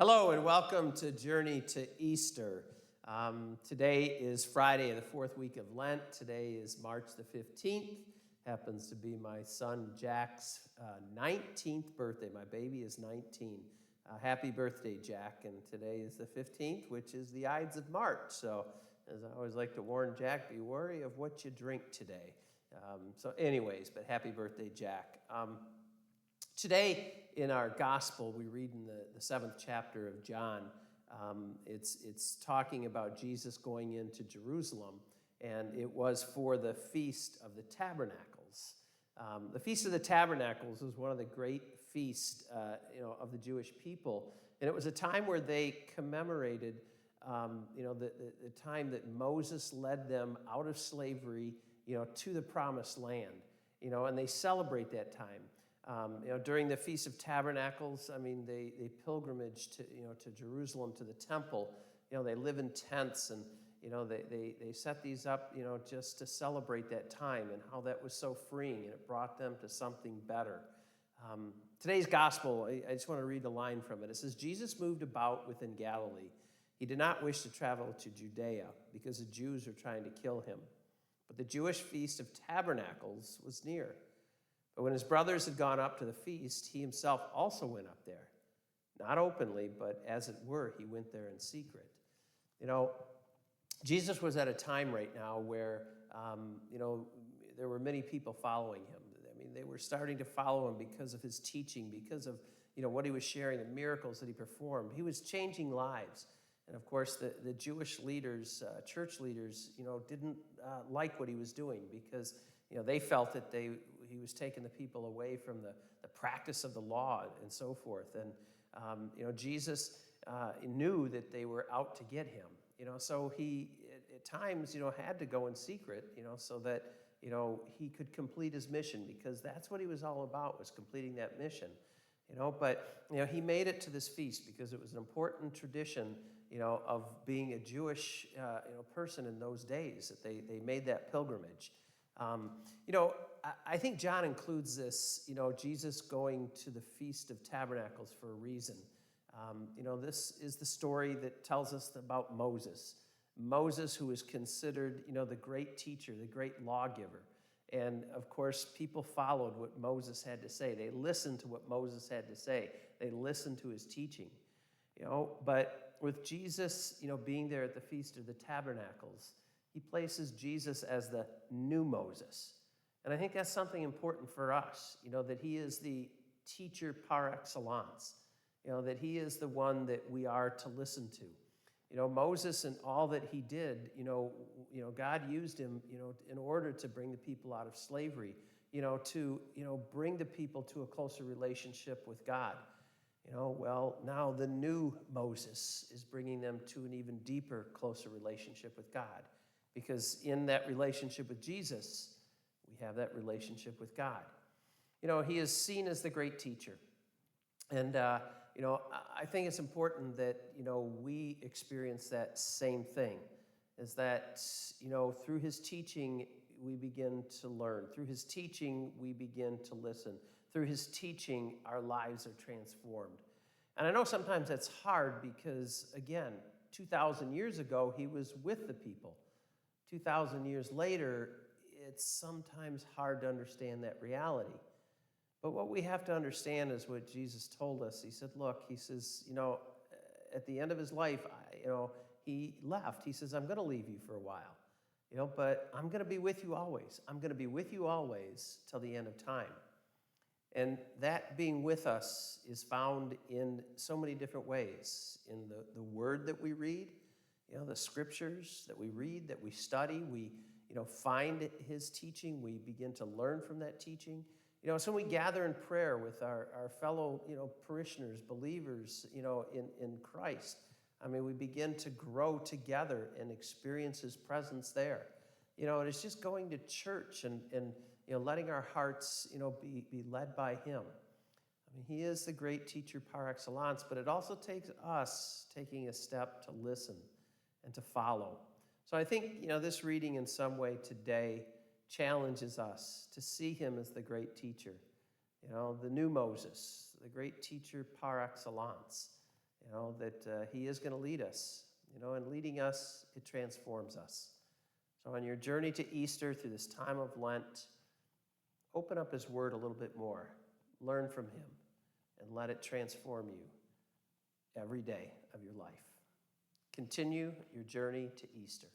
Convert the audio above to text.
Hello and welcome to Journey to Easter. Today is Friday, the fourth week of Lent. Today is March the 15th. Happens to be my son Jack's 19th birthday. My baby is 19. Happy birthday, Jack. And today is the 15th, which is the Ides of March. So, as I always like to warn Jack, be wary of what you drink today. But happy birthday, Jack. Today in our gospel, we read in the seventh chapter of John. It's talking about Jesus going into Jerusalem, and it was for the Feast of the Tabernacles. The Feast of the Tabernacles was one of the great feasts, of the Jewish people, and it was a time where they commemorated, the time that Moses led them out of slavery, to the Promised Land, and they celebrate that time. During the Feast of Tabernacles, they pilgrimage to Jerusalem, to the temple. They live in tents, and they set these up, just to celebrate that time and how that was so freeing, and it brought them to something better. Today's gospel, I just want to read a line from it. It says, "Jesus moved about within Galilee. He did not wish to travel to Judea because the Jews were trying to kill him. But the Jewish Feast of Tabernacles was near. But when his brothers had gone up to the feast, he himself also went up there. Not openly, but as it were, he went there in secret." Jesus was at a time right now where, there were many people following him. They were starting to follow him because of his teaching, because of, what he was sharing, the miracles that he performed. He was changing lives. And of course, the Jewish leaders, church leaders, didn't like what he was doing because, they felt that he was taking the people away from the practice of the law and so forth. And, Jesus knew that they were out to get him, so he at times, had to go in secret, so that, he could complete his mission, because that's what he was all about, was completing that mission, But, he made it to this feast because it was an important tradition, of being a Jewish, person in those days, that they made that pilgrimage. I think John includes this, Jesus going to the Feast of Tabernacles for a reason. This is the story that tells us about Moses. Moses, who is considered, the great teacher, the great lawgiver. And of course, people followed what Moses had to say. They listened to what Moses had to say. They listened to his teaching, But with Jesus, being there at the Feast of the Tabernacles, he places Jesus as the new Moses. And I think that's something important for us, that he is the teacher par excellence, that he is the one that we are to listen to. Moses and all that he did, God used him, in order to bring the people out of slavery, to, bring the people to a closer relationship with God. Now the new Moses is bringing them to an even deeper, closer relationship with God. Because in that relationship with Jesus, we have that relationship with God. He is seen as the great teacher. And, I think it's important that, we experience that same thing, is that, through his teaching, we begin to learn. Through his teaching, we begin to listen. Through his teaching, our lives are transformed. And I know sometimes that's hard because, again, 2,000 years ago, he was with the people. 2,000 years later, it's sometimes hard to understand that reality. But what we have to understand is what Jesus told us. He said, look, he says, at the end of his life, he left. He says, I'm going to leave you for a while, but I'm going to be with you always. I'm going to be with you always till the end of time. And that being with us is found in so many different ways. In the word that we read, the scriptures that we read, that we study, we, find his teaching. We begin to learn from that teaching. So we gather in prayer with our fellow, parishioners, believers, in Christ. We begin to grow together and experience his presence there. And it's just going to church and letting our hearts, be led by him. He is the great teacher par excellence, but it also takes us taking a step to listen and to follow. So I think, this reading in some way today challenges us to see him as the great teacher, the new Moses, the great teacher par excellence. that he is going to lead us, and leading us, it transforms us. So on your journey to Easter through this time of Lent, open up his word a little bit more, learn from him, and let it transform you every day of your life. Continue your journey to Easter.